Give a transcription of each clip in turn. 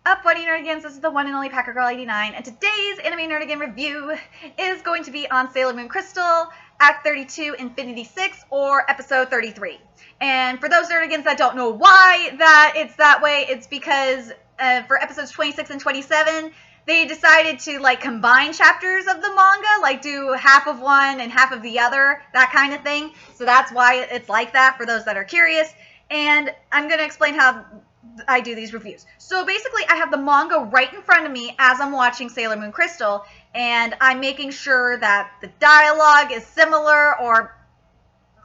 Up, Buddy Nerdigans, this is the one and only Packer Girl 89, and today's Anime Nerdigan review is going to be on Sailor Moon Crystal, Act 32, Infinity 6, or Episode 33. And for those Nerdigans that don't know why that it's that way, it's because for Episodes 26 and 27, they decided to, combine chapters of the manga, do half of one and half of the other, that kind of thing. So that's why it's like that, for those that are curious. And I'm going to explain how I do these reviews. So basically, I have the manga right in front of me as I'm watching Sailor Moon Crystal, and I'm making sure that the dialogue is similar or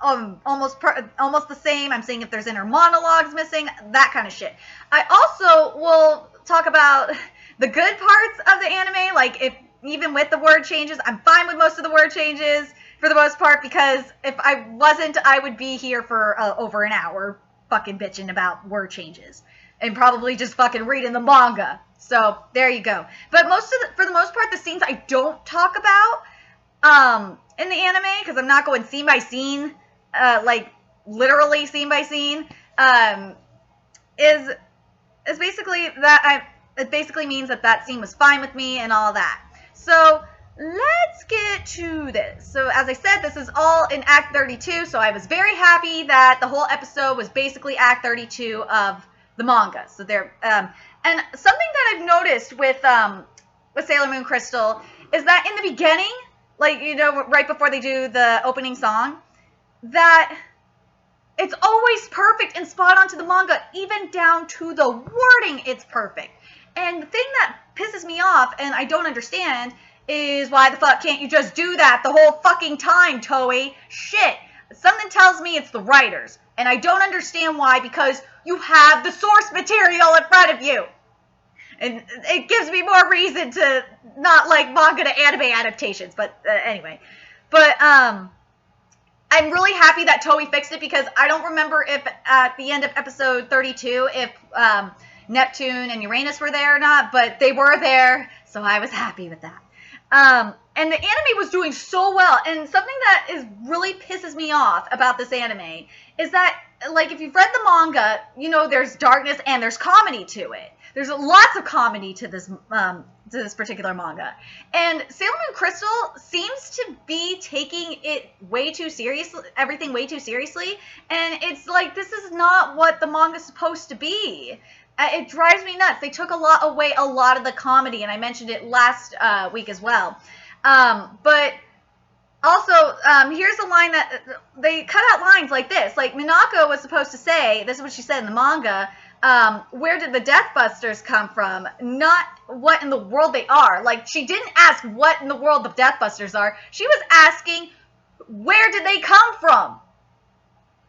almost the same. I'm seeing if there's inner monologues missing, that kind of shit. I also will talk about the good parts of the anime, if even with the word changes, I'm fine with most of the word changes for the most part, because if I wasn't, I would be here for over an hour fucking bitching about word changes and probably just fucking reading the manga. So there you go. But for the most part, the scenes I don't talk about in the anime, because I'm not going scene by scene, literally scene by scene, is basically that it basically means that scene was fine with me and all that. So let's get to this. So as I said, this is all in Act 32, so I was very happy that the whole episode was basically Act 32 of the manga. So there, and something that I've noticed with Sailor Moon Crystal is that in the beginning, right before they do the opening song, that it's always perfect and spot on to the manga, even down to the wording, it's perfect. And the thing that pisses me off, and I don't understand, is why the fuck can't you just do that the whole fucking time, Toei? Shit. Something tells me it's the writers. And I don't understand why, because you have the source material in front of you. And it gives me more reason to not like manga to anime adaptations. But anyway. But I'm really happy that Toei fixed it, because I don't remember if at the end of episode 32 if Neptune and Uranus were there or not. But they were there, so I was happy with that. And the anime was doing so well, and something that really pisses me off about this anime is that, if you've read the manga, there's darkness and there's comedy to it. There's lots of comedy to this particular manga. And Sailor Moon Crystal seems to be taking it way too seriously, everything way too seriously, and it's this is not what the manga's supposed to be. It drives me nuts. They took away a lot of the comedy, and I mentioned it last week as well. But also, here's a line that they cut out lines like this. Minako was supposed to say, this is what she said in the manga, where did the Death Busters come from? Not what in the world they are. She didn't ask what in the world the Death Busters are. She was asking, where did they come from?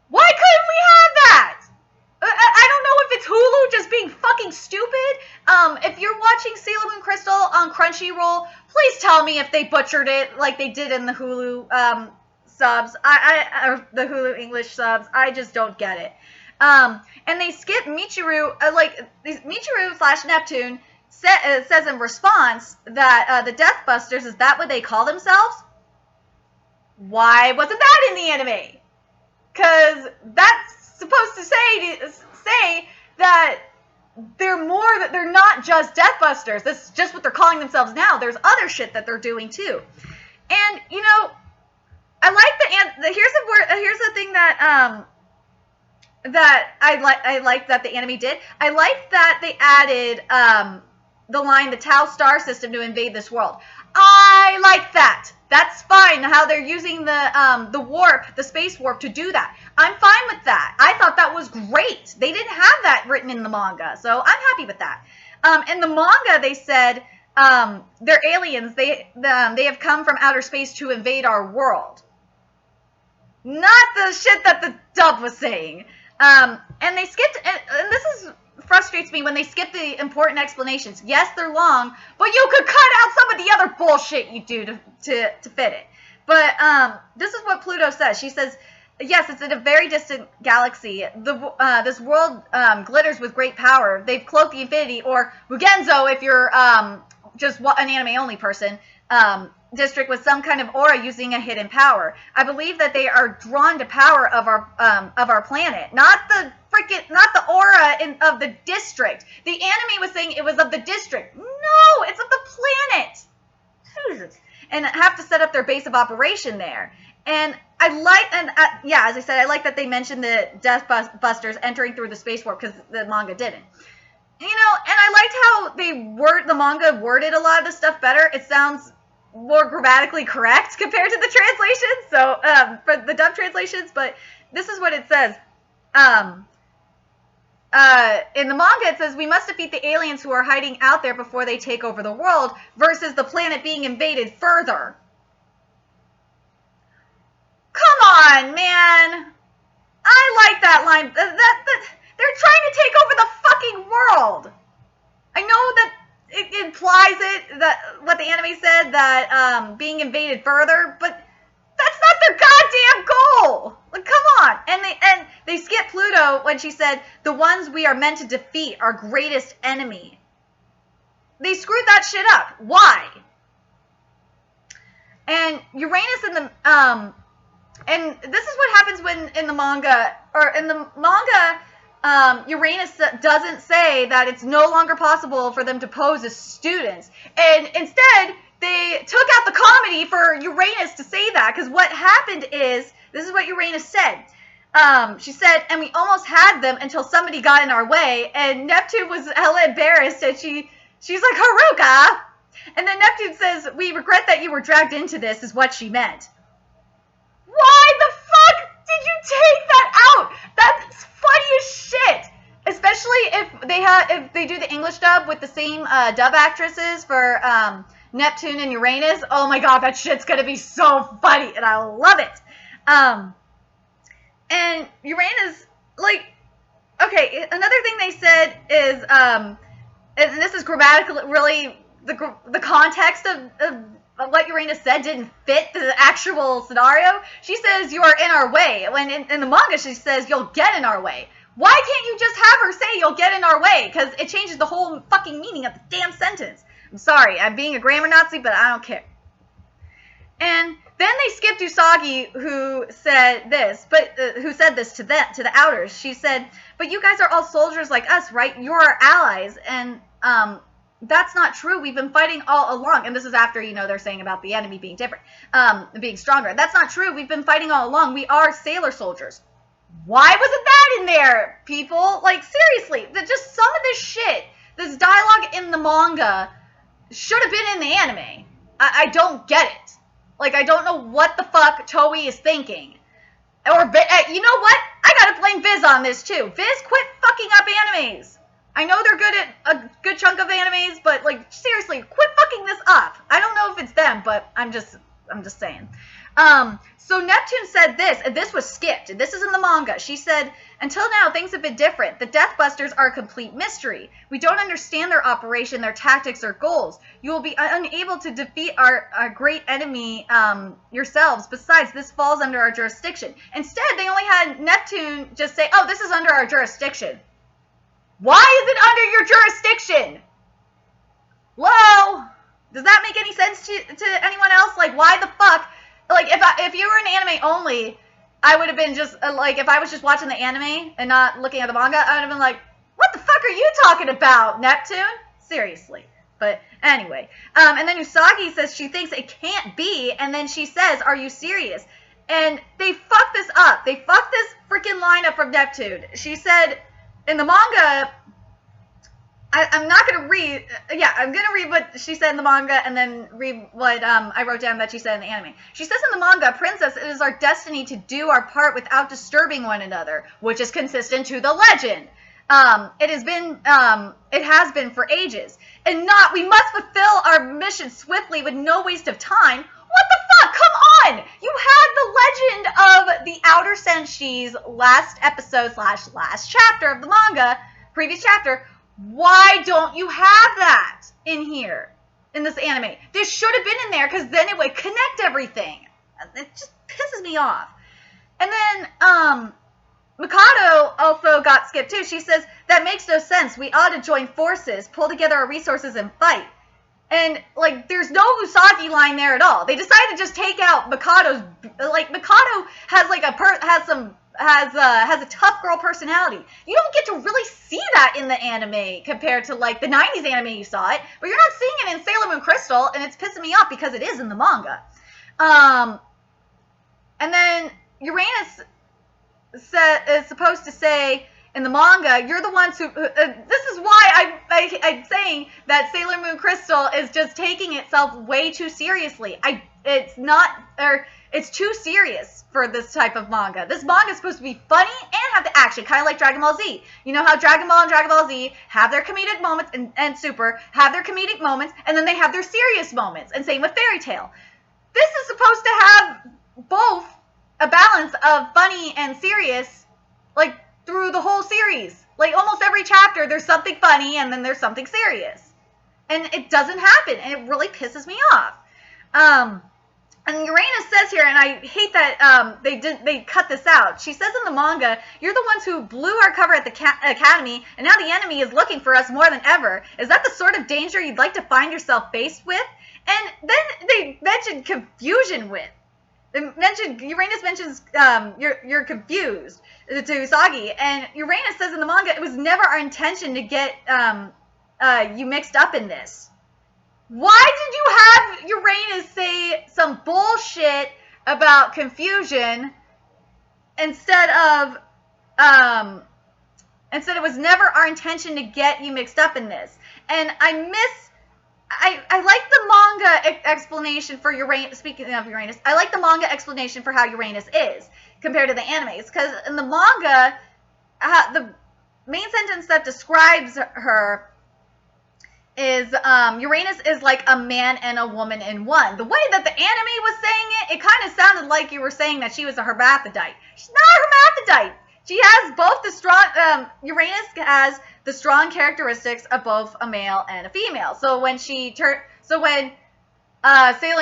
Why couldn't we have that? I don't know if it's Hulu just being fucking stupid. If you're watching Sailor Moon Crystal on Crunchyroll, please tell me if they butchered it like they did in the Hulu subs. Or the Hulu English subs. I just don't get it. And they skip Michiru. Michiru / Neptune says in response that the Death Busters, is that what they call themselves? Why wasn't that in the anime? Because that's supposed to say that they're not just Death Busters. That's just what they're calling themselves now. There's other shit that they're doing too. And I like here's the thing that I like that the anime did. I like that they added the line, the Tau star system to invade this world. I like that. That's fine, how they're using the warp, the space warp, to do that. I'm fine with that. I thought that was great. They didn't have that written in the manga, so I'm happy with that. In the manga, they said they're aliens. They have come from outer space to invade our world. Not the shit that the dub was saying. And they skipped, and this frustrates me when they skip the important explanations. Yes, they're long, but you could cut out some of the other bullshit you do to fit it. But this is what Pluto says. She says, yes, it's in a very distant galaxy. This world glitters with great power. They've cloaked the infinity, or Mugenzo if you're just an anime-only person, district with some kind of aura using a hidden power. I believe that they are drawn to power of our planet, not the freaking, not the aura of the district. The anime was saying it was of the district. No, it's of the planet. And have to set up their base of operation there. And yeah, as I said, I like that they mentioned the Death Busters entering through the space warp because the manga didn't. You know, and I liked how the manga worded a lot of the stuff better. It sounds more grammatically correct compared to the translations, so for the dub translations, but this is what it says. In the manga, it says, we must defeat the aliens who are hiding out there before they take over the world, versus the planet being invaded further. Come on, man. I like that line. They're trying to take over the fucking world. I know that it implies that what the anime said, that being invaded further, but that's not their goddamn goal. Like, come on. And they skipped Pluto when she said, the ones we are meant to defeat, our greatest enemy. They screwed that shit up. Why? And Uranus and this is what happens when in the manga, Uranus doesn't say that it's no longer possible for them to pose as students. And instead, they took out the comedy for Uranus to say that, because what happened is, this is what Uranus said. She said, and we almost had them until somebody got in our way, and Neptune was hella embarrassed, and she's like, Haruka! And then Neptune says, we regret that you were dragged into this, is what she meant. Why the fuck did you take that out? That's funny as shit. Especially if they do the English dub with the same dub actresses for Neptune and Uranus. Oh my god, that shit's gonna be so funny, and I love it. And Uranus, like, okay, another thing they said is, and this is grammatically really the context of what Uranus said didn't fit the actual scenario. She says, you are in our way. When in the manga, she says, you'll get in our way. Why can't you just have her say, you'll get in our way? Because it changes the whole fucking meaning of the damn sentence. I'm sorry, I'm being a grammar Nazi, but I don't care. And then they skipped Usagi, who said this, to the Outers. She said, but you guys are all soldiers like us, right? You're our allies. And, that's not true. We've been fighting all along. And this is after, they're saying about the enemy being different, being stronger. That's not true. We've been fighting all along. We are sailor soldiers. Why wasn't that in there, people? Like, seriously, just some of this shit, this dialogue in the manga should have been in the anime. I don't get it. Like, I don't know what the fuck Toei is thinking. Or, you know what? I gotta blame Viz on this, too. Viz, quit fucking up animes. I know they're good at a good chunk of animes, but, like, seriously, quit fucking this up. I don't know if it's them, but I'm just saying. So Neptune said this, and this was skipped, and this is in the manga. She said, until now, things have been different. The Death Busters are a complete mystery. We don't understand their operation, their tactics, or goals. You will be unable to defeat our great enemy yourselves. Besides, this falls under our jurisdiction. Instead, they only had Neptune just say, oh, this is under our jurisdiction. Why is it under your jurisdiction? Whoa! Does that make any sense to anyone else? Like, why the fuck? Like, if you were an anime only, I would have been just, like, if I was just watching the anime and not looking at the manga, I would have been like, what the fuck are you talking about, Neptune? Seriously. But anyway. And then Usagi says she thinks it can't be, and then she says, are you serious? And they fucked this up. They fucked this freaking lineup from Neptune. She said, in the manga, I'm not going to read, I'm going to read what she said in the manga and then read what I wrote down that she said in the anime. She says in the manga, Princess, it is our destiny to do our part without disturbing one another, which is consistent to the legend. It has been for ages. And we must fulfill our mission swiftly with no waste of time. What the fuck? Come on! You had the legend of the Outer Senshi's last episode / last chapter of the manga, previous chapter. Why don't you have that in here, in this anime? This should have been in there, because then it would connect everything. It just pisses me off. And then, Mikado also got skipped too. She says, that makes no sense. We ought to join forces, pull together our resources, and fight. And, like, there's no Usagi line there at all. They decided to just take out Mikado's, like, Mikado has, like, has some has a tough girl personality. You don't get to really see that in the anime compared to like the 90s anime you saw it, but you're not seeing it in Sailor Moon Crystal, and it's pissing me off because it is in the manga. And then Uranus is supposed to say in the manga, you're the ones who. This is why I'm saying that Sailor Moon Crystal is just taking itself way too seriously. It's too serious for this type of manga. This manga is supposed to be funny and have the action, kind of like Dragon Ball Z. You know how Dragon Ball and Dragon Ball Z have their comedic moments, and Super have their comedic moments, and then they have their serious moments, and same with Fairy Tail. This is supposed to have both a balance of funny and serious, like, through the whole series. Like, almost every chapter, there's something funny, and then there's something serious. And it doesn't happen, and it really pisses me off. And Uranus says here, and I hate that they cut this out. She says in the manga, you're the ones who blew our cover at the academy, and now the enemy is looking for us more than ever. Is that the sort of danger you'd like to find yourself faced with? And then they mentioned confusion with. Uranus mentions you're confused to Usagi, and Uranus says in the manga, it was never our intention to get you mixed up in this. Why did you have Uranus say some bullshit about confusion instead it was never our intention to get you mixed up in this? And I like the manga explanation for Uranus. Speaking of Uranus, I like the manga explanation for how Uranus is compared to the animes, because in the manga, the main sentence that describes her is Uranus is like a man and a woman in one. The way that the anime was saying it kind of sounded like you were saying that she was a hermaphrodite. She's not a hermaphrodite. She has both the strong, Uranus has the strong characteristics of both a male and a female. So when Sailor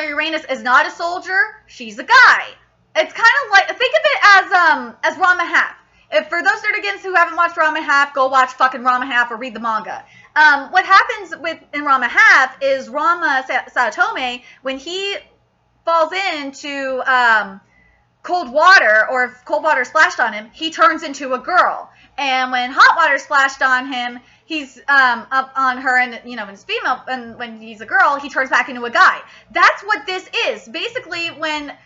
Uranus is not a soldier, she's a guy. It's kind of like, think of it as Rama Half. If for those nerdigans who haven't watched Rama Half, go watch fucking Rama Half or read the manga. What happens in Rama Half is Rama Saotome, when he falls into cold water, or if cold water splashed on him, he turns into a girl. And when hot water splashed on him, he's up on her, and when he's female, and when he's a girl, he turns back into a guy. That's what this is. Basically, when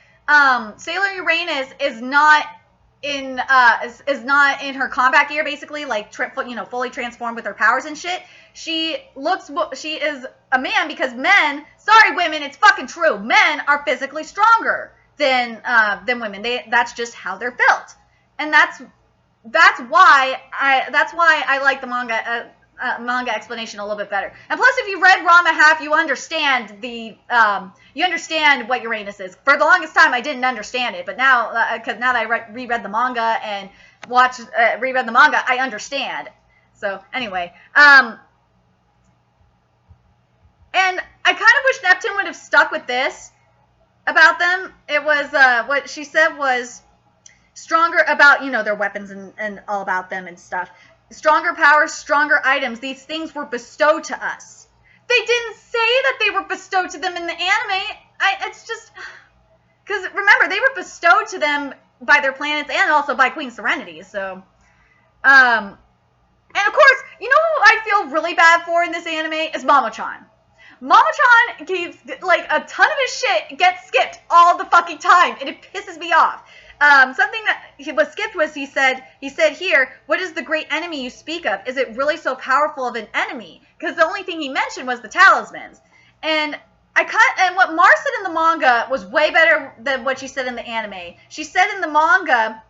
Sailor Uranus is not in her combat gear, basically, like fully transformed with her powers and shit, she is a man, because men, sorry women, it's fucking true, men are physically stronger than women. That's just how they're built, and that's why I like the manga explanation a little bit better. And plus, if you read Rama Half, you understand what Uranus is. For the longest time, I didn't understand it, but now that I reread the manga and reread the manga, I understand. So anyway, and I kind of wish Neptune would have stuck with this about them. It was what she said was stronger about their weapons and all about them and stuff. Stronger powers, stronger items. These things were bestowed to us. They didn't say that they were bestowed to them in the anime. It's just because remember, they were bestowed to them by their planets and also by Queen Serenity. So, and of course, who I feel really bad for in this anime is Mamo-chan. Mamo-chan keeps, like, a ton of his shit gets skipped all the fucking time, and it pisses me off. Something that was skipped was he said here, what is the great enemy you speak of? Is it really so powerful of an enemy? Because the only thing he mentioned was the talismans. And what Mar said in the manga was way better than what she said in the anime. She said in the manga,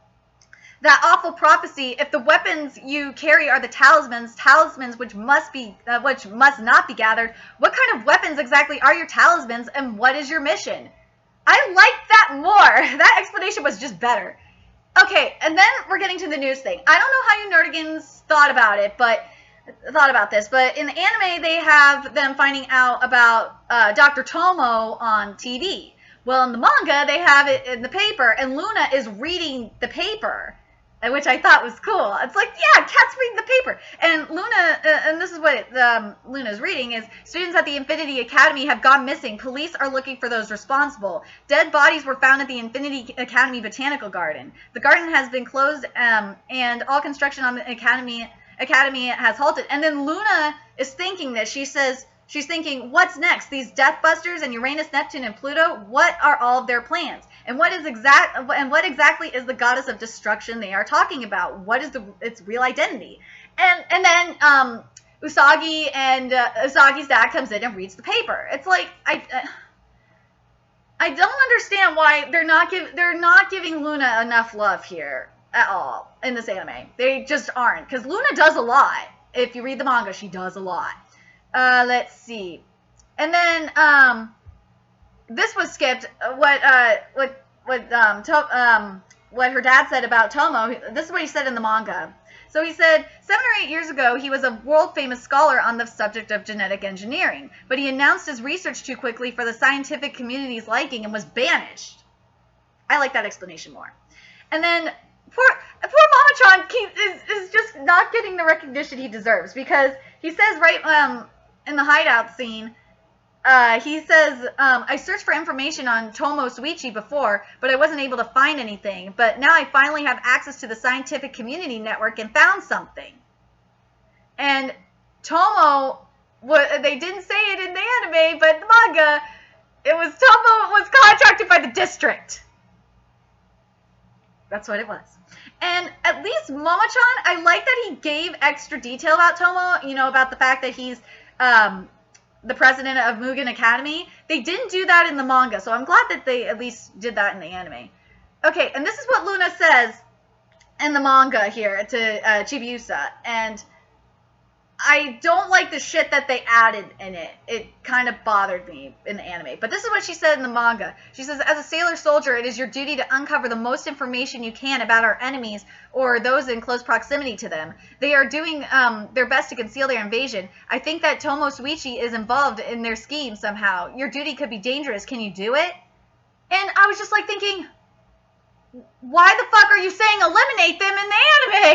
that awful prophecy, if the weapons you carry are the talismans which must not be gathered, what kind of weapons exactly are your talismans, and what is your mission? I like that more. That explanation was just better. Okay, and then we're getting to the news thing. I don't know how you nerdigans thought about this, but in the anime they have them finding out about Dr. Tomo on TV. Well, in the manga they have it in the paper, and Luna is reading the paper. which I thought was cool. It's like, yeah, cats reading the paper. And Luna, and this is what Luna's reading, is students at the Infinity Academy have gone missing. Police are looking for those responsible. Dead bodies were found at the Infinity Academy Botanical Garden. The garden has been closed, and all construction on the Academy has halted. And then Luna is thinking this. She's thinking, what's next? These Deathbusters and Uranus, Neptune, and Pluto, what are all of their plans? And what exactly is the goddess of destruction they are talking about? What is its real identity? And then Usagi and Usagi's dad comes in and reads the paper. It's like I don't understand why they're not giving Luna enough love here at all in this anime. They just aren't, because Luna does a lot. If you read the manga, she does a lot. Let's see. And then this was skipped. What her dad said about Tomo. This is what he said in the manga. So he said, 7 or 8 years ago, he was a world-famous scholar on the subject of genetic engineering, but he announced his research too quickly for the scientific community's liking and was banished. I like that explanation more. And then poor Mama-chan is just not getting the recognition he deserves, because he says right in the hideout scene, he says, I searched for information on Tomo Suichi before, but I wasn't able to find anything. But now I finally have access to the scientific community network and found something. And Tomo, they didn't say it in the anime, but in the manga, Tomo was contracted by the district. That's what it was. And at least Mama-chan, I like that he gave extra detail about Tomo, about the fact that he's the president of Mugen Academy. They didn't do that in the manga, so I'm glad that they at least did that in the anime. Okay, and this is what Luna says in the manga here to Chibiusa, and I don't like the shit that they added in it. It kind of bothered me in the anime. But this is what she said in the manga. She says, as a sailor soldier, it is your duty to uncover the most information you can about our enemies or those in close proximity to them. They are doing their best to conceal their invasion. I think that Tomo Suichi is involved in their scheme somehow. Your duty could be dangerous. Can you do it? And I was just like thinking, why the fuck are you saying eliminate them in the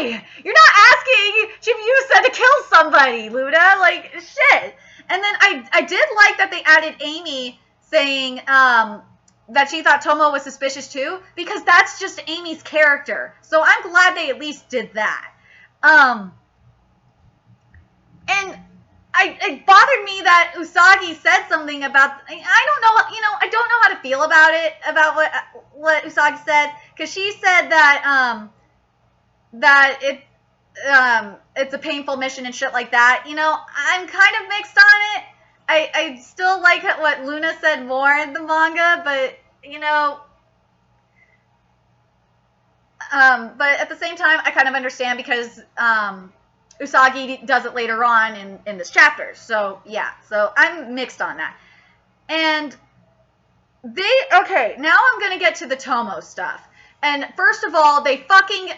anime? You're not asking Chibiusa to kill somebody, Luna. Like, shit. And then I did like that they added Amy saying that she thought Tomo was suspicious too, because that's just Amy's character. So I'm glad they at least did that. And it bothered me that Usagi said something about, I don't know how to feel about it, about what Usagi said, because she said that it's a painful mission and shit like that. I'm kind of mixed on it. I still like what Luna said more in the manga, but but at the same time, I kind of understand, because Usagi does it later on in this chapter. So, yeah. So, I'm mixed on that. And okay, now I'm going to get to the Tomo stuff. And first of all, they fucking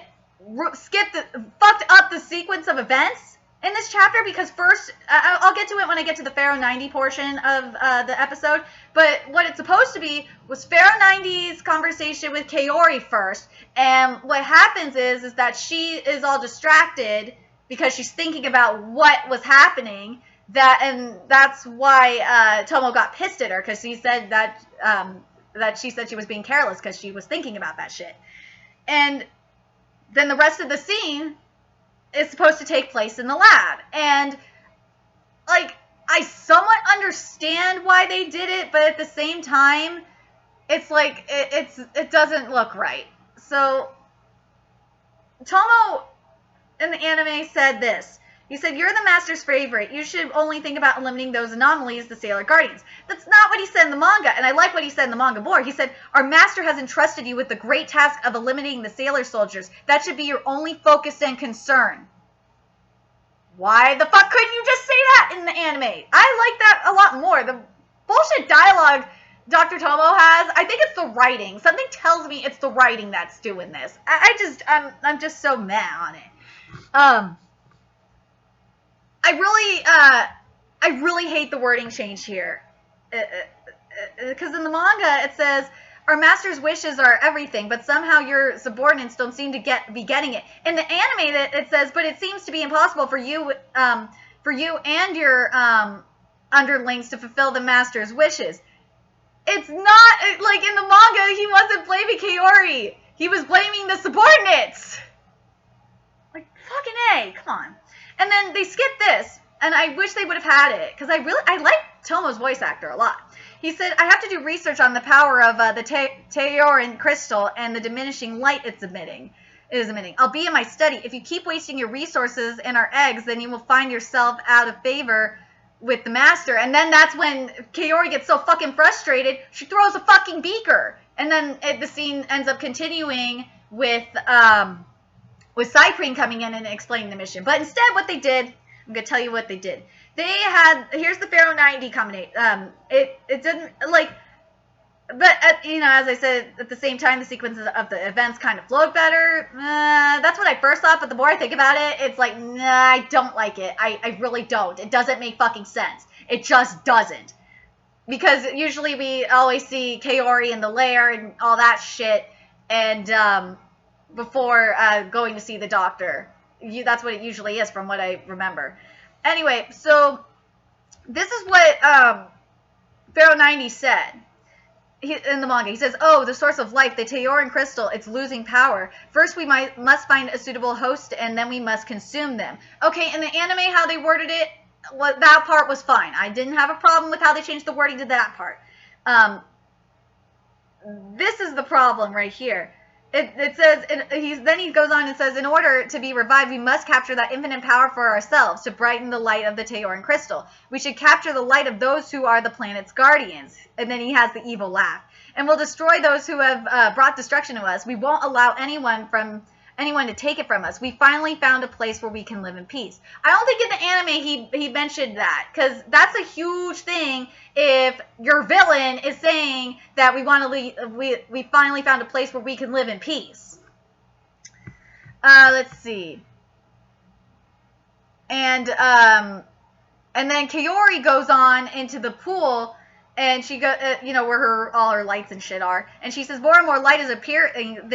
fucked up the sequence of events in this chapter, because first, I'll get to it when I get to the Pharaoh 90 portion of the episode, but what it's supposed to be was Pharaoh 90's conversation with Kaori first, and what happens is that she is all distracted because she's thinking about what was happening, and that's why Tomo got pissed at her, because she said that she said she was being careless because she was thinking about that shit. And then the rest of the scene is supposed to take place in the lab. And, like, I somewhat understand why they did it, but at the same time, it's like, it doesn't look right. So, Tomo in the anime said this. He said, you're the master's favorite. You should only think about eliminating those anomalies, the Sailor Guardians. That's not what he said in the manga, and I like what he said in the manga more. He said, our master has entrusted you with the great task of eliminating the sailor soldiers. That should be your only focus and concern. Why the fuck couldn't you just say that in the anime? I like that a lot more. The bullshit dialogue Dr. Tomo has, I think it's the writing. Something tells me it's the writing that's doing this. I'm just so mad on it. I really hate the wording change here. Because in the manga, it says, our master's wishes are everything, but somehow your subordinates don't seem to be getting it. In the anime, it says, but it seems to be impossible for you and your underlings to fulfill the master's wishes. It's not, like, in the manga, he wasn't blaming Kaori. He was blaming the subordinates. Like, fucking A, come on. And then they skipped this, and I wish they would have had it, because I like Tomo's voice actor a lot. He said, I have to do research on the power of the Teorin crystal and the diminishing light it is emitting. I'll be in my study. If you keep wasting your resources and our eggs, then you will find yourself out of favor with the master. And then that's when Kaori gets so fucking frustrated, she throws a fucking beaker. And then the scene ends up continuing with Cyprine coming in and explaining the mission. But instead what they did, I'm going to tell you what they did. They had, here's the Pharaoh 90 combination. It didn't, like, but, as I said, at the same time, the sequences of the events kind of flowed better. That's what I first thought, but the more I think about it, it's like, nah, I don't like it. I really don't. It doesn't make fucking sense. It just doesn't. Because usually we always see Kaori in the lair and all that shit, and before going to see the doctor. That's what it usually is, from what I remember. Anyway, so this is what Pharaoh 90 said. In the manga, he says, oh, the source of life, the Teorin crystal, it's losing power. First, we must find a suitable host, and then we must consume them. Okay, in the anime, how they worded it, that part was fine. I didn't have a problem with how they changed the wording to that part. This is the problem right here. It says, then he goes on and says, in order to be revived, we must capture that infinite power for ourselves to brighten the light of the Teorin crystal. We should capture the light of those who are the planet's guardians. And then he has the evil laugh. And we'll destroy those who have brought destruction to us. We won't allow anyone to take it from us. We finally found a place where we can live in peace. I don't think in the anime he mentioned that, because that's a huge thing if your villain is saying that we finally found a place where we can live in peace. Let's see. And then Kaori goes on into the pool, and she goes, where all her lights and shit are, and she says, more and more light is appearing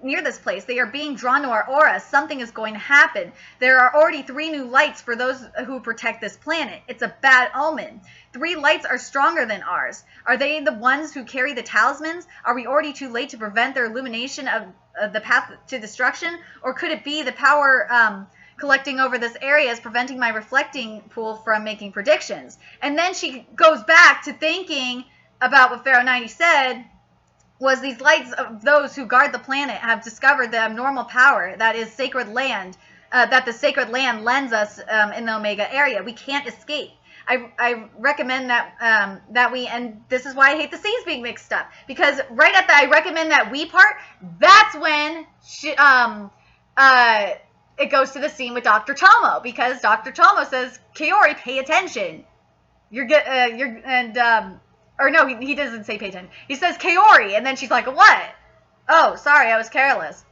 near this place. They are being drawn to our aura. Something is going to happen. There are already 3 new lights for those who protect this planet. It's a bad omen. 3 lights are stronger than ours. Are they the ones who carry the talismans? Are we already too late to prevent their illumination of the path to destruction? Or could it be the power collecting over this area is preventing my reflecting pool from making predictions? And then she goes back to thinking about what Pharaoh 90 said, was these lights of those who guard the planet have discovered the abnormal power that is sacred land, that the sacred land lends us in the Omega area. We can't escape. I recommend that and this is why I hate the scenes being mixed up, because right at the I recommend that we part, that's when it goes to the scene with Dr. Tomo, because Dr. Tomo says, Kaori, pay attention. Or no, he doesn't say pay attention. He says Kaori, and then she's like, what? Oh, sorry, I was careless.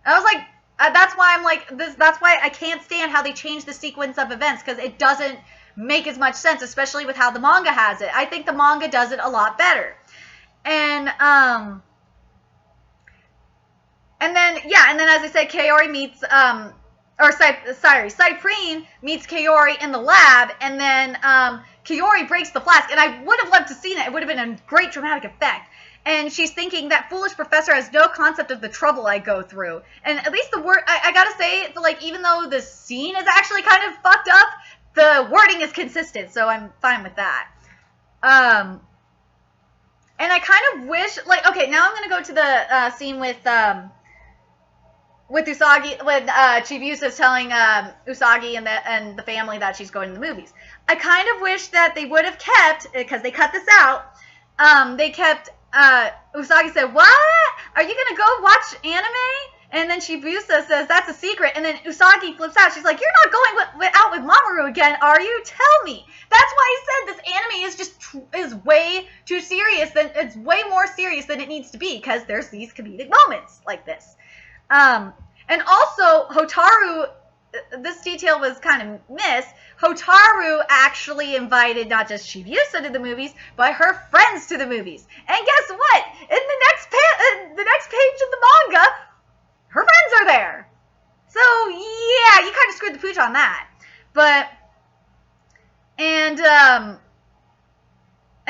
And I was like, that's why I'm like, that's why I can't stand how they change the sequence of events, because it doesn't make as much sense, especially with how the manga has it. I think the manga does it a lot better. And then as I said, Kaori meets, Cyprine meets Kaori in the lab, and then Kaori breaks the flask, and I would have loved to see that. It would have been a great dramatic effect. And she's thinking, that foolish professor has no concept of the trouble I go through. And at least the word, I gotta say, like, even though the scene is actually kind of fucked up, the wording is consistent, so I'm fine with that. And I kind of wish, like, okay, now I'm gonna go to the scene with Usagi, when Chibiusa's telling Usagi and the family that she's going to the movies. I kind of wish that they would have kept, because they cut this out, they kept, Usagi said, what? Are you going to go watch anime? And then Chibiusa says, that's a secret. And then Usagi flips out. She's like, you're not going out with Mamoru again, are you? Tell me. That's why I said this anime is way too serious. It's way more serious than it needs to be, because there's these comedic moments like this. And also, Hotaru this detail was kind of missed, Hotaru actually invited not just Chibiusa to the movies, but her friends to the movies. And guess what? In the next page of the manga, her friends are there. So yeah, you kind of screwed the pooch on that. But and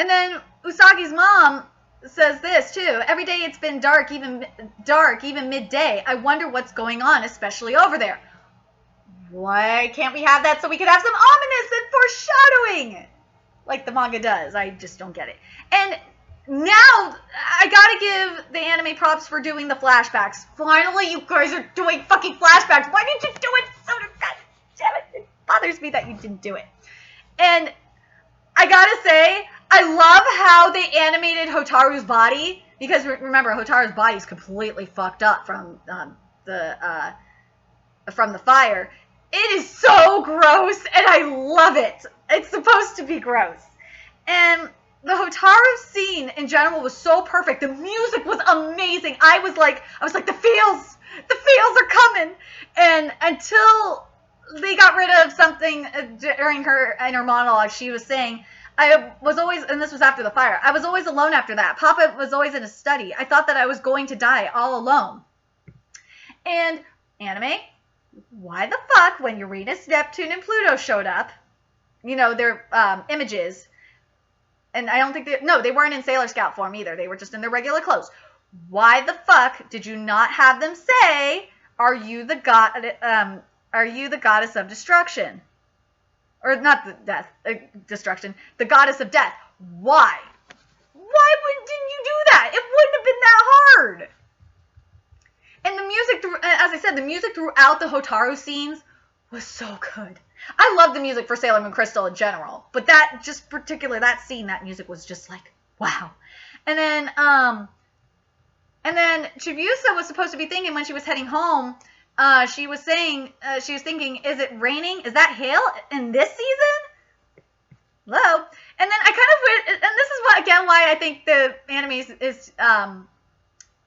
then Usagi's mom says this too. Every day it's been dark, even midday. I wonder what's going on, especially over there. Why can't we have that so we could have some ominous and foreshadowing like the manga does? I just don't get it. And now I gotta give the anime props for doing the flashbacks. Finally, you guys are doing fucking flashbacks. Why didn't you do it sooner? God damn it. It bothers me that you didn't do it. And I gotta say, I love how they animated Hotaru's body, because remember, Hotaru's body is completely fucked up from the fire. It is so gross, and I love it. It's supposed to be gross. And the Hotaru scene in general was so perfect. The music was amazing. I was like, the feels are coming. And until they got rid of something during her monologue, she was saying, I was always, and this was after the fire, I was always alone after that. Papa was always in a study. I thought that I was going to die all alone. And anime, why the fuck, when Uranus, Neptune, and Pluto showed up, you know, their images, and I don't think they weren't in Sailor Scout form either. They were just in their regular clothes. Why the fuck did you not have them say, are you the goddess of destruction? Or not the destruction, the goddess of death. Why? Why didn't you do that? It wouldn't have been that hard. And the music, as I said, the music throughout the Hotaru scenes was so good. I love the music for Sailor Moon Crystal in general, but that scene, that music was just like, wow. And then Chibiusa was supposed to be thinking when she was heading home, she was thinking, is it raining? Is that hail in this season? Hello? And then I kind of went, and this is why I think the anime is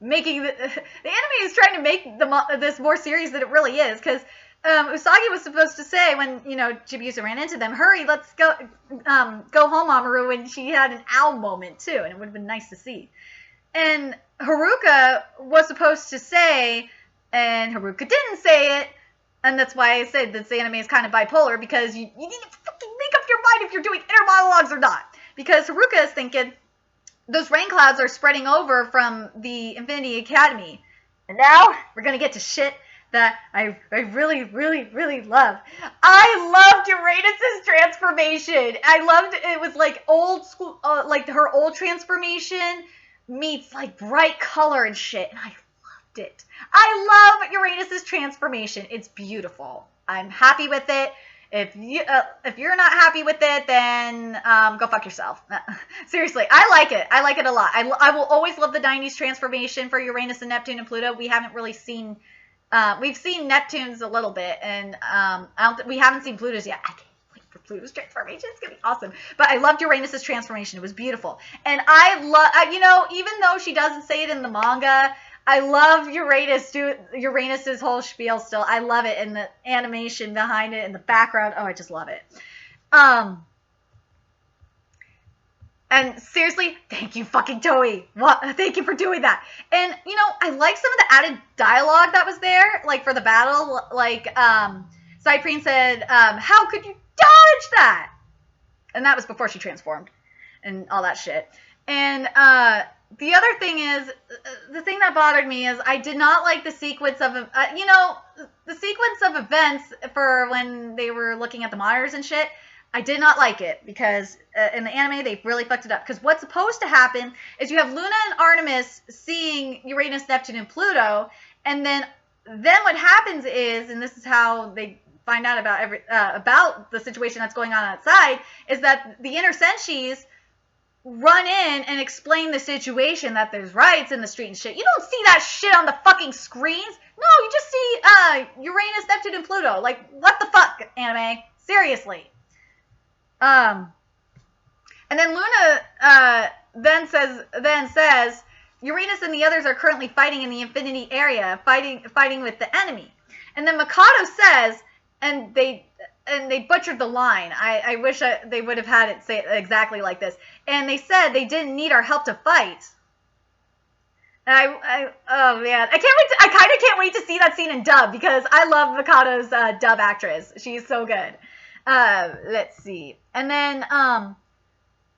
making the anime is trying to make this more serious than it really is, because Usagi was supposed to say when, you know, Chibiusa ran into them, hurry, let's go home, Mamoru, and she had an owl moment too, and it would have been nice to see. And Haruka was supposed to say, and Haruka didn't say it, and that's why I said this anime is kind of bipolar, because you need to fucking make up your mind if you're doing inner monologues or not. Because Haruka is thinking, those rain clouds are spreading over from the Infinity Academy. And now we're going to get to shit that I really, really, really love. I loved Uranus's transformation. I loved it. It was like old school, like her old transformation meets like bright color and shit. And I loved it. I love Uranus's transformation. It's beautiful. I'm happy with it. If you're not happy with it, then go fuck yourself. Seriously, I like it. I like it a lot. I will always love the 90s transformation for Uranus and Neptune and Pluto. We haven't really seen... we've seen Neptune's a little bit, and we haven't seen Pluto's yet. I can't wait for Pluto's transformation. It's going to be awesome. But I loved Uranus's transformation. It was beautiful. And I love... you know, even though she doesn't say it in the manga... I love Uranus's whole spiel still. I love it, and the animation behind it and the background. Oh, I just love it. And seriously, thank you fucking Toei. Thank you for doing that. And, you know, I like some of the added dialogue that was there, like for the battle. Like, Cyprien said, how could you dodge that? And that was before she transformed and all that shit. And, the other thing is, the thing that bothered me is I did not like the sequence of, the sequence of events for when they were looking at the monitors and shit. I did not like it because in the anime they really fucked it up. Because what's supposed to happen is you have Luna and Artemis seeing Uranus, Neptune, and Pluto, and then what happens is, and this is how they find out about the situation that's going on outside, is that the inner senshis run in and explain the situation, that there's riots in the street and shit. You don't see that shit on the fucking screens. No, you just see Uranus, Neptune, and Pluto. Like, what the fuck, anime? Seriously. And then Luna then says Uranus and the others are currently fighting in the Infinity area, fighting with the enemy. And then Mikado says, and they butchered the line. I wish they would have had it say exactly like this. And they said they didn't need our help to fight. And oh man, I kind of can't wait to see that scene in dub, because I love Mikado's dub actress. She's so good. Let's see. And then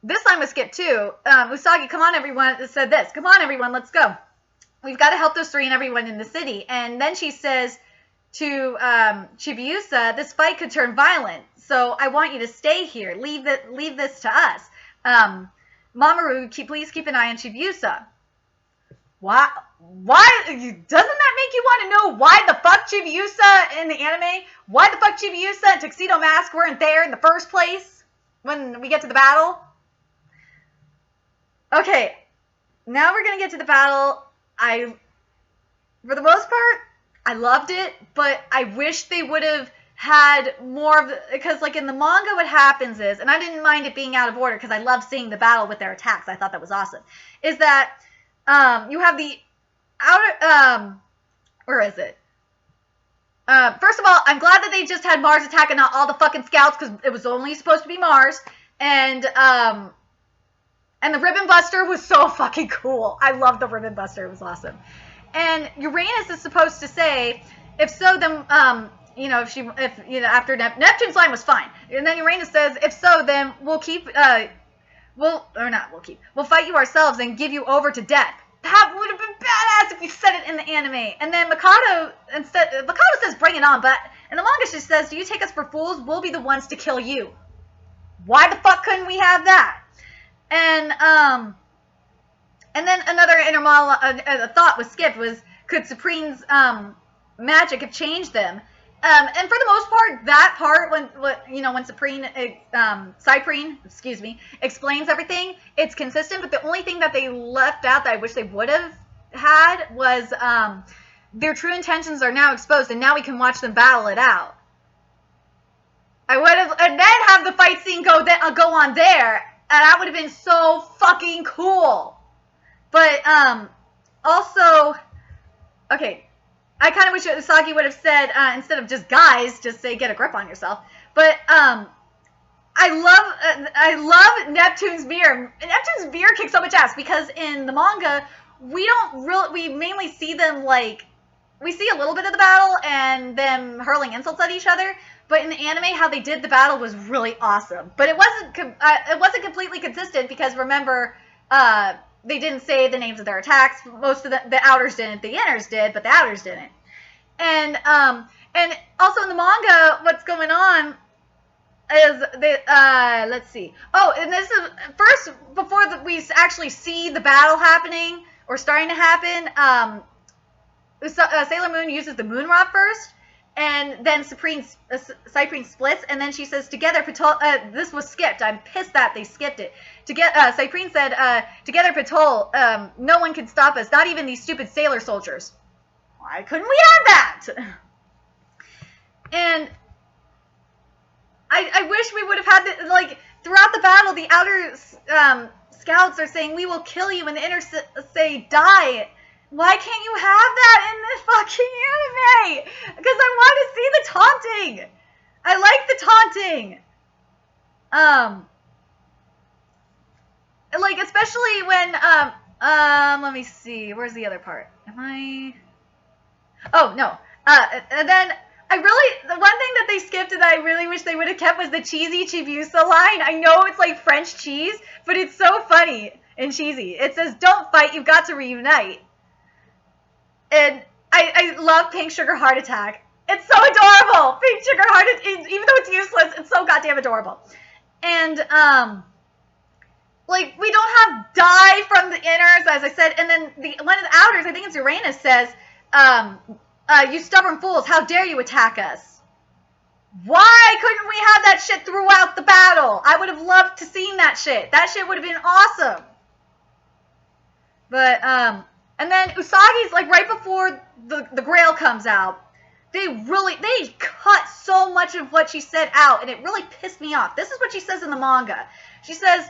this line was skipped too. Usagi, come on everyone, said this. Come on everyone, let's go. We've got to help those three and everyone in the city. And then she says to Chibiusa, this fight could turn violent, so I want you to stay here. Leave this to us. Mamoru, please keep an eye on Chibiusa. Why? Doesn't that make you want to know why the fuck Chibiusa in the anime? Why the fuck Chibiusa and Tuxedo Mask weren't there in the first place when we get to the battle? Okay, now we're gonna get to the battle. For the most part, I loved it, but I wish they would have had more of because like in the manga what happens is, and I didn't mind it being out of order because I love seeing the battle with their attacks. I thought that was awesome. Is that you have the outer where is it? First of all, I'm glad that they just had Mars attack and not all the fucking scouts, because it was only supposed to be Mars. And the Ribbon Buster was so fucking cool. I love the Ribbon Buster. It was awesome. And Uranus is supposed to say, if so, then after Neptune's line was fine. And then Uranus says, if so, then we'll fight you ourselves and give you over to death. That would have been badass if you said it in the anime. And then Mikado says, bring it on. But in the manga, she says, do you take us for fools? We'll be the ones to kill you. Why the fuck couldn't we have that? And then another inner thought was skipped was, could Supreme's magic have changed them? And for the most part, that part when Cyprine explains everything, it's consistent. But the only thing that they left out that I wish they would have had was their true intentions are now exposed, and now we can watch them battle it out. I would have, and then have the fight scene go on there, and that would have been so fucking cool. But also, okay. I kind of wish Usagi would have said, instead of just guys, just say get a grip on yourself. But I love Neptune's mirror. Neptune's mirror kicks so much ass, because in the manga we mainly see them we see a little bit of the battle and them hurling insults at each other. But in the anime, how they did the battle was really awesome. But it wasn't completely consistent, because remember, they didn't say the names of their attacks. Most of the outers didn't. The inners did, but the outers didn't. And also in the manga, what's going on is let's see. Oh, and this is first before we actually see the battle happening or starting to happen. Sailor Moon uses the moon rod first, and then Cyprine splits, and then she says, together, Patrol, this was skipped. I'm pissed that they skipped it. Cyprine said, together, Patrol, no one can stop us, not even these stupid sailor soldiers. Why couldn't we have that? And I wish we would have had, throughout the battle, the outer scouts are saying, we will kill you, and the inner say, die. Why can't you have that in this fucking anime? Because I want to see the taunting. I like the taunting. Especially when, let me see. Where's the other part? Oh, no. And then the one thing that they skipped and I really wish they would have kept was the cheesy Chibiusa line. I know it's like French cheese, but it's so funny and cheesy. It says, don't fight, you've got to reunite. And I love Pink Sugar Heart Attack. It's so adorable. Pink Sugar Heart Attack, even though it's useless, it's so goddamn adorable. And, we don't have die from the inners, as I said. And then one of the outers, I think it's Uranus, says, you stubborn fools, how dare you attack us? Why couldn't we have that shit throughout the battle? I would have loved to seen that shit. That shit would have been awesome. But, and then Usagi's, right before the Grail comes out, they cut so much of what she said out, and it really pissed me off. This is what she says in the manga. She says,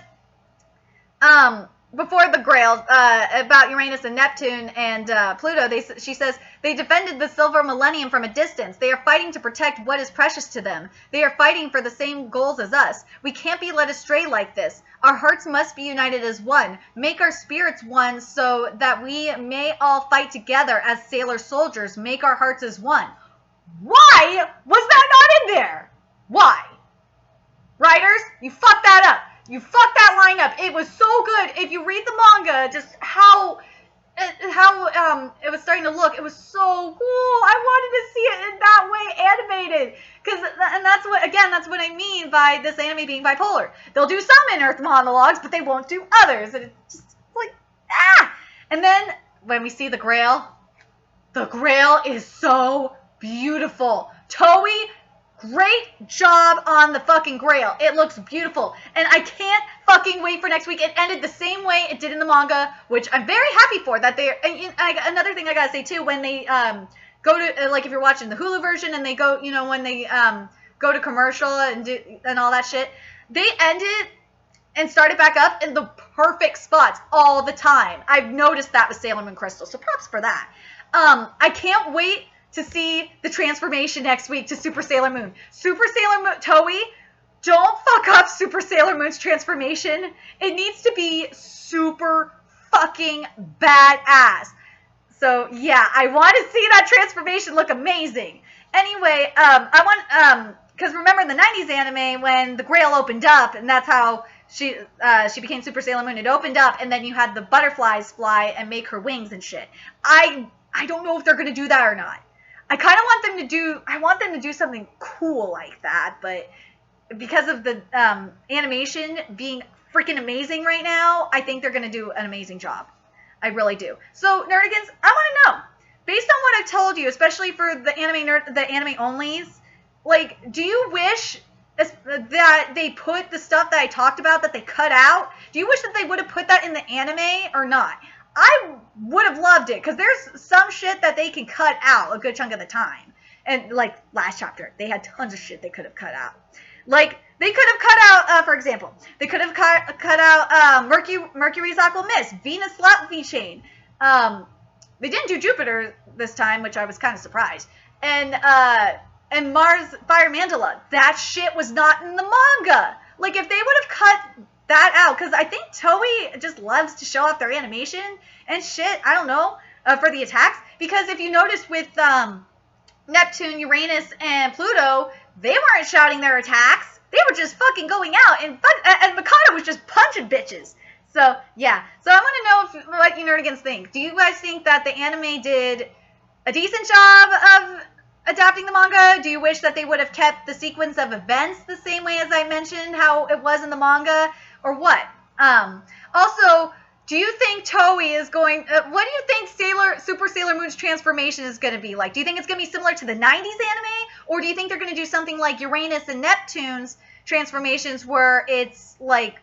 before the Grail, about Uranus and Neptune and Pluto, she says, they defended the silver millennium from a distance. They are fighting to protect what is precious to them. They are fighting for the same goals as us. We can't be led astray like this. Our hearts must be united as one. Make our spirits one so that we may all fight together as sailor soldiers. Make our hearts as one. Why was that not in there? Why? Writers, you fucked that up. You fucked that line up. It was so good. If you read the manga, just how it was starting to look, it was so cool. I wanted to see it in that way animated. And that's what I mean by this anime being bipolar. They'll do some in-earth monologues, but they won't do others. And it's just like, And then when we see the Grail is so beautiful. Toei, great job on the fucking Grail. It looks beautiful. And I can't fucking wait for next week. It ended the same way it did in the manga, which I'm very happy for. Another thing I gotta say too, when they go to, like if you're watching the Hulu version and they go, when they go to commercial and all that shit, they ended and started back up in the perfect spots all the time. I've noticed that with Sailor Moon Crystal, so props for that. I can't wait to see the transformation next week to Super Sailor Moon. Super Sailor Moon, Toei, don't fuck up Super Sailor Moon's transformation. It needs to be super fucking badass. So yeah, I want to see that transformation look amazing. Anyway, because remember in the 90s anime when the Grail opened up, and that's how she became Super Sailor Moon. It opened up, and then you had the butterflies fly and make her wings and shit. I don't know if they're gonna do that or not. I kind of want them to do something cool like that, but because of the animation being freaking amazing right now, I think they're going to do an amazing job. I really do. So, Nerdigans, I want to know, based on what I've told you, especially for the anime onlys, like, do you wish that they put the stuff that I talked about that they cut out? Do you wish that they would have put that in the anime or not? I would have loved it, because there's some shit that they can cut out a good chunk of the time. And, like, last chapter, they had tons of shit they could have cut out. Like, they could have cut out, for example, they could have cut out Mercury's Aqua Mist, Venus Slot V-Chain. They didn't do Jupiter this time, which I was kind of surprised. And Mars Fire Mandala. That shit was not in the manga. Like, if they would have cut that out, because I think Toei just loves to show off their animation and shit, I don't know, for the attacks, because if you notice with Neptune, Uranus, and Pluto, they weren't shouting their attacks, they were just fucking going out, and Mikado was just punching bitches. So, yeah, so I want to know what you Nerdigans think. Do you guys think that the anime did a decent job of adapting the manga? Do you wish that they would have kept the sequence of events the same way as I mentioned how it was in the manga? Or what? Also, do you think Toei is going... what do you think Super Sailor Moon's transformation is going to be like? Do you think it's going to be similar to the 90s anime? Or do you think they're going to do something like Uranus and Neptune's transformations where it's like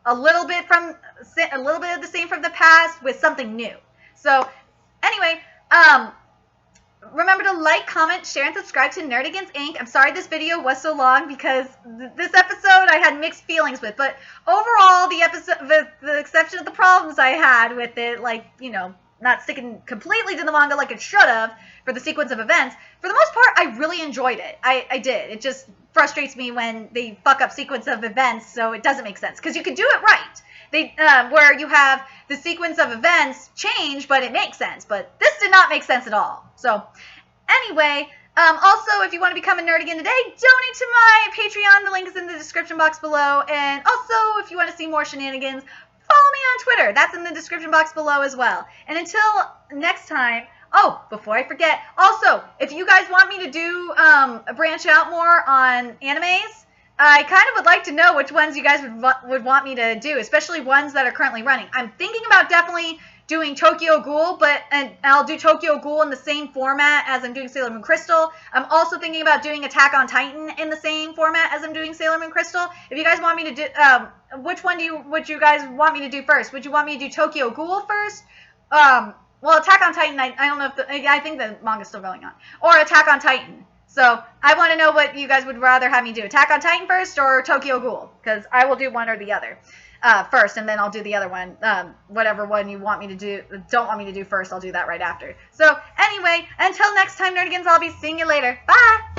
a little bit of the same from the past with something new? So, anyway, remember to like, comment, share, and subscribe to Nerdigans Inc. I'm sorry this video was so long because this episode I had mixed feelings with, but overall the episode, with the exception of the problems I had with it, like, not sticking completely to the manga like it should have for the sequence of events, for the most part I really enjoyed it. I did. It just frustrates me when they fuck up sequence of events, so it doesn't make sense, because you could do it right. Where you have the sequence of events change, but it makes sense. But this did not make sense at all. So, anyway, also, if you want to become a Nerdigan today, donate to my Patreon. The link is in the description box below. And also, if you want to see more shenanigans, follow me on Twitter. That's in the description box below as well. And until next time, oh, before I forget, also, if you guys want me to do branch out more on animes, I kind of would like to know which ones you guys would want me to do, especially ones that are currently running. I'm thinking about definitely doing Tokyo Ghoul, and I'll do Tokyo Ghoul in the same format as I'm doing Sailor Moon Crystal. I'm also thinking about doing Attack on Titan in the same format as I'm doing Sailor Moon Crystal. If you guys want me to do, which one would you guys want me to do first? Would you want me to do Tokyo Ghoul first? Well, Attack on Titan, I don't know if I think the manga's still going on. Or Attack on Titan. So, I want to know what you guys would rather have me do. Attack on Titan first or Tokyo Ghoul? Because I will do one or the other. first, and then I'll do the other one. Whatever one you want me to do, don't want me to do first, I'll do that right after. So anyway, until next time, Nerdigans, I'll be seeing you later. Bye!